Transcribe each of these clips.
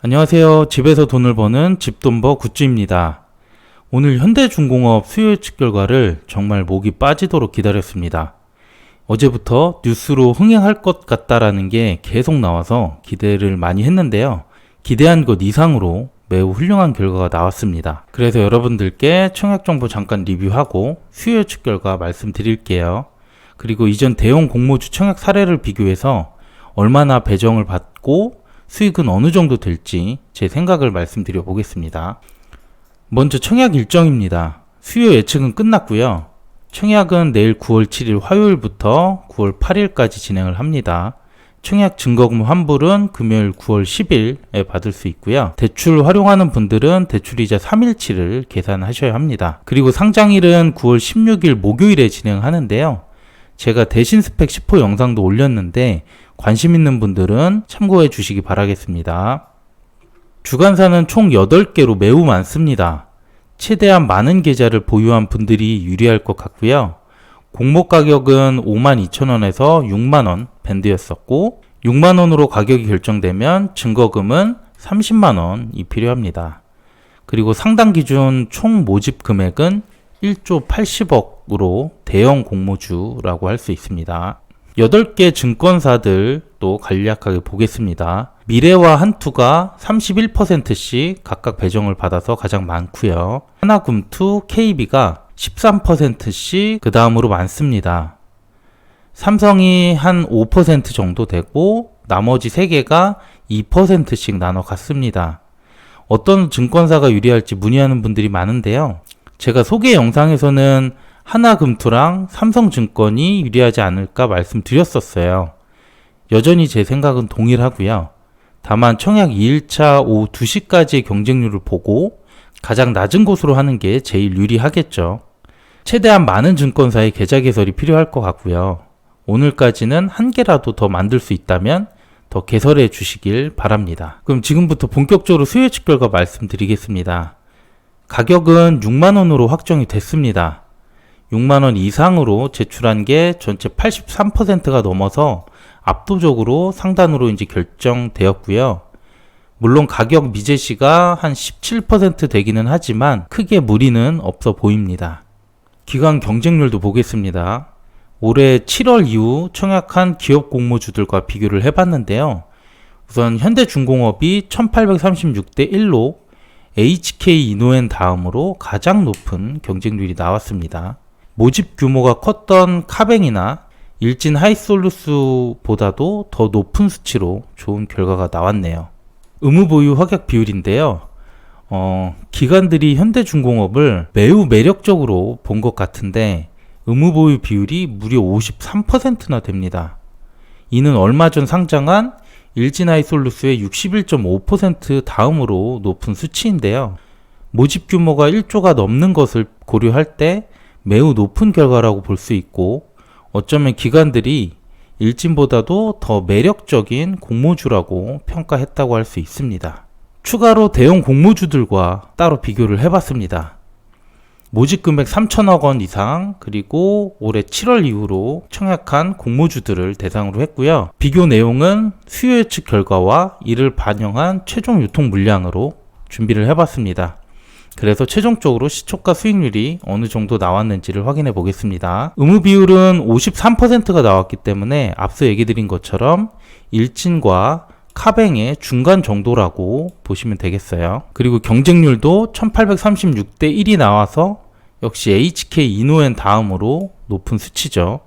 안녕하세요. 집에서 돈을 버는 집돈버 굿즈입니다. 오늘 현대중공업 수요 예측 결과를 정말 목이 빠지도록 기다렸습니다. 어제부터 뉴스로 흥행할 것 같다라는 게 계속 나와서 기대를 많이 했는데요. 기대한 것 이상으로 매우 훌륭한 결과가 나왔습니다. 그래서 여러분들께 청약 정보 잠깐 리뷰하고 수요 예측 결과 말씀드릴게요. 그리고 이전 대형 공모주 청약 사례를 비교해서 얼마나 배정을 받고 수익은 어느 정도 될지 제 생각을 말씀드려 보겠습니다. 먼저 청약 일정입니다. 수요 예측은 끝났고요. 청약은 내일 9월 7일 화요일부터 9월 8일까지 진행을 합니다. 청약 증거금 환불은 금요일 9월 10일에 받을 수 있고요. 대출 활용하는 분들은 대출이자 3일치를 계산하셔야 합니다. 그리고 상장일은 9월 16일 목요일에 진행하는데요. 제가 대신 스펙 10호 영상도 올렸는데 관심 있는 분들은 참고해 주시기 바라겠습니다. 주간사는 총 8개로 매우 많습니다. 최대한 많은 계좌를 보유한 분들이 유리할 것 같고요. 공모 가격은 52,000원에서 6만원 밴드였었고 6만원으로 가격이 결정되면 증거금은 30만원이 필요합니다. 그리고 상당 기준 총 모집 금액은 1조 80억으로 대형 공모주라고 할 수 있습니다. 8개 증권사들 또 간략하게 보겠습니다. 미래와 한투가 31%씩 각각 배정을 받아서 가장 많고요. 하나금투, KB가 13%씩 그 다음으로 많습니다. 삼성이 한 5% 정도 되고 나머지 3개가 2%씩 나눠 갔습니다. 어떤 증권사가 유리할지 문의하는 분들이 많은데요. 제가 소개 영상에서는 하나금투랑 삼성증권이 유리하지 않을까 말씀드렸었어요. 여전히 제 생각은 동일하고요. 다만 청약 2일차 오후 2시까지의 경쟁률을 보고 가장 낮은 곳으로 하는 게 제일 유리하겠죠. 최대한 많은 증권사의 계좌 개설이 필요할 것 같고요. 오늘까지는 한 개라도 더 만들 수 있다면 더 개설해 주시길 바랍니다. 그럼 지금부터 본격적으로 수요 예측 결과 말씀드리겠습니다. 가격은 6만원으로 확정이 됐습니다. 6만원 이상으로 제출한 게 전체 83%가 넘어서 압도적으로 상단으로 이제 결정되었고요. 물론 가격 미제시가 한 17% 되기는 하지만 크게 무리는 없어 보입니다. 기관 경쟁률도 보겠습니다. 올해 7월 이후 청약한 기업 공모주들과 비교를 해봤는데요. 우선 현대중공업이 1836대 1로 HK 이노엔 다음으로 가장 높은 경쟁률이 나왔습니다. 모집 규모가 컸던 카뱅이나 일진 하이솔루스보다도 더 높은 수치로 좋은 결과가 나왔네요. 의무보유 확약 비율인데요. 기관들이 현대중공업을 매우 매력적으로 본 것 같은데 의무보유 비율이 무려 53%나 됩니다. 이는 얼마 전 상장한 일진 하이솔루스의 61.5% 다음으로 높은 수치인데요. 모집 규모가 1조가 넘는 것을 고려할 때 매우 높은 결과라고 볼 수 있고 어쩌면 기관들이 일진보다도 더 매력적인 공모주라고 평가했다고 할 수 있습니다. 추가로 대형 공모주들과 따로 비교를 해봤습니다. 모집 금액 3천억 원 이상 그리고 올해 7월 이후로 청약한 공모주들을 대상으로 했고요. 비교 내용은 수요 예측 결과와 이를 반영한 최종 유통 물량으로 준비를 해봤습니다. 그래서 최종적으로 시초가 수익률이 어느 정도 나왔는지를 확인해 보겠습니다. 의무 비율은 53%가 나왔기 때문에 앞서 얘기 드린 것처럼 일진과 카뱅의 중간 정도라고 보시면 되겠어요. 그리고 경쟁률도 1836대 1이 나와서 역시 HK 이노엔 다음으로 높은 수치죠.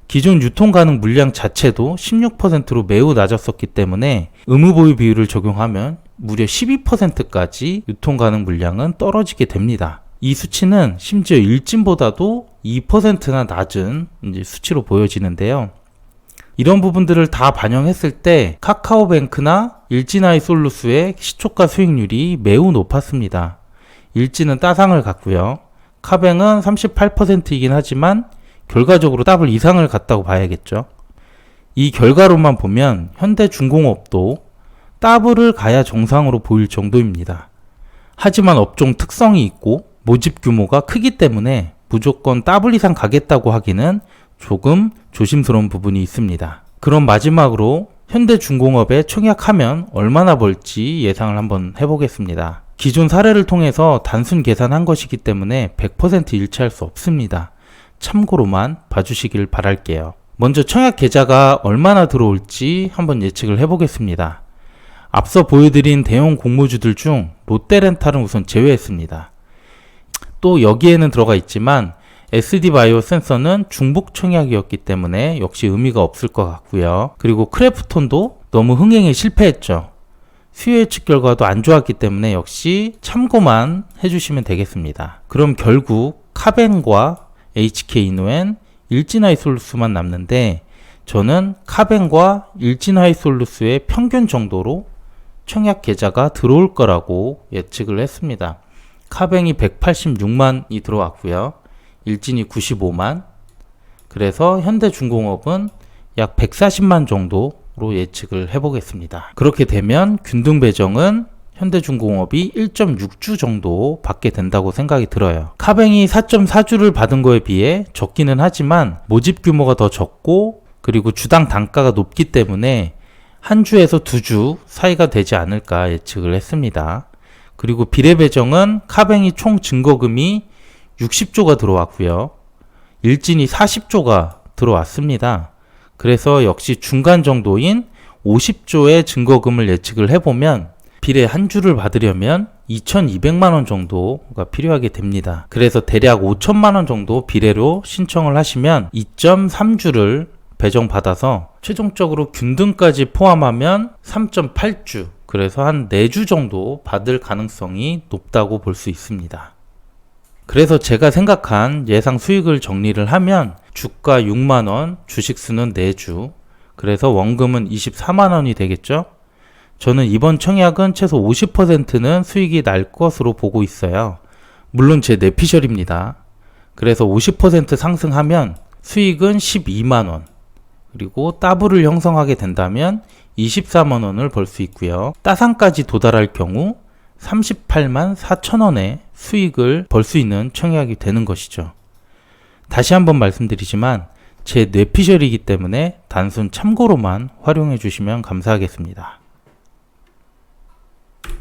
기존 유통 가능 물량 자체도 16%로 매우 낮았었기 때문에 의무 보유 비율을 적용하면 무려 12%까지 유통 가능 물량은 떨어지게 됩니다. 이 수치는 심지어 일진보다도 2%나 낮은 수치로 보여지는데요. 이런 부분들을 다 반영했을 때 카카오뱅크나 일진하이솔루스의 시초가 수익률이 매우 높았습니다. 일진은 따상을 갔고요. 카뱅은 38%이긴 하지만 결과적으로 더블 이상을 갔다고 봐야겠죠. 이 결과로만 보면 현대중공업도 더블을 가야 정상으로 보일 정도입니다. 하지만 업종 특성이 있고 모집 규모가 크기 때문에 무조건 더블 이상 가겠다고 하기는 조금 조심스러운 부분이 있습니다. 그럼 마지막으로 현대중공업에 청약하면 얼마나 벌지 예상을 한번 해보겠습니다. 기존 사례를 통해서 단순 계산한 것이기 때문에 100% 일치할 수 없습니다. 참고로만 봐주시길 바랄게요. 먼저 청약 계좌가 얼마나 들어올지 한번 예측을 해보겠습니다. 앞서 보여드린 대형 공모주들 중 롯데렌탈은 우선 제외했습니다. 또 여기에는 들어가 있지만 SD바이오 센서는 중복 청약이었기 때문에 역시 의미가 없을 것 같고요. 그리고 크래프톤도 너무 흥행에 실패했죠. 수요 예측 결과도 안 좋았기 때문에 역시 참고만 해주시면 되겠습니다. 그럼 결국 카벤과 HK이노엔, 일진하이솔루스만 남는데 저는 카벤과 일진하이솔루스의 평균 정도로 청약 계좌가 들어올 거라고 예측을 했습니다. 카벤이 186만이 들어왔고요. 일진이 95만. 그래서 현대중공업은 약 140만 정도로 예측을 해보겠습니다. 그렇게 되면 균등 배정은 현대중공업이 1.6주 정도 받게 된다고 생각이 들어요. 카뱅이 4.4주를 받은 거에 비해 적기는 하지만 모집 규모가 더 적고 그리고 주당 단가가 높기 때문에 한 주에서 2주 사이가 되지 않을까 예측을 했습니다. 그리고 비례 배정은 카뱅이 총 증거금이 60조가 들어왔고요. 일진이 40조가 들어왔습니다. 그래서 역시 중간 정도인 50조의 증거금을 예측을 해보면 비례 한 주를 받으려면 2,200만원 정도가 필요하게 됩니다. 그래서 대략 5천만원 정도 비례로 신청을 하시면 2.3주를 배정받아서 최종적으로 균등까지 포함하면 3.8주, 그래서 한 4주 정도 받을 가능성이 높다고 볼 수 있습니다. 그래서 제가 생각한 예상 수익을 정리를 하면 주가 6만원, 주식수는 4주, 그래서 원금은 24만원이 되겠죠? 저는 이번 청약은 최소 50%는 수익이 날 것으로 보고 있어요. 물론 제 내피셜입니다. 그래서 50% 상승하면 수익은 12만원, 그리고 따블을 형성하게 된다면 24만원을 벌 수 있고요. 따상까지 도달할 경우 38만 4천원의 수익을 벌 수 있는 청약이 되는 것이죠. 다시 한번 말씀드리지만 제 뇌피셜이기 때문에 단순 참고로만 활용해 주시면 감사하겠습니다.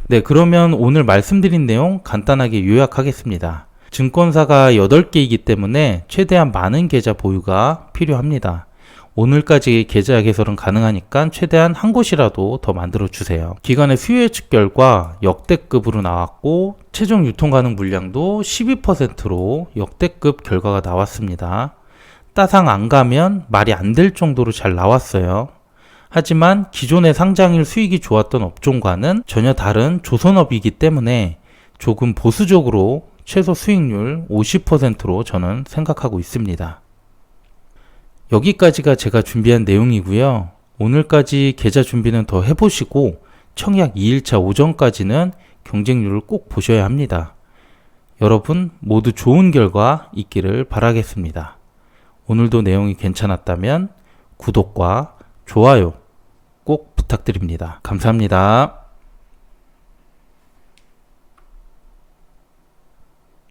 네, 그러면 오늘 말씀드린 내용 간단하게 요약하겠습니다. 증권사가 8개이기 때문에 최대한 많은 계좌 보유가 필요합니다. 오늘까지 계좌 개설은 가능하니까 최대한 한 곳이라도 더 만들어 주세요. 기관의 수요 예측 결과 역대급으로 나왔고 최종 유통 가능 물량도 12%로 역대급 결과가 나왔습니다. 따상 안 가면 말이 안 될 정도로 잘 나왔어요. 하지만 기존의 상장일 수익이 좋았던 업종과는 전혀 다른 조선업이기 때문에 조금 보수적으로 최소 수익률 50%로 저는 생각하고 있습니다. 여기까지가 제가 준비한 내용이고요. 오늘까지 계좌 준비는 더 해보시고 청약 2일차 오전까지는 경쟁률을 꼭 보셔야 합니다. 여러분 모두 좋은 결과 있기를 바라겠습니다. 오늘도 내용이 괜찮았다면 구독과 좋아요 꼭 부탁드립니다. 감사합니다.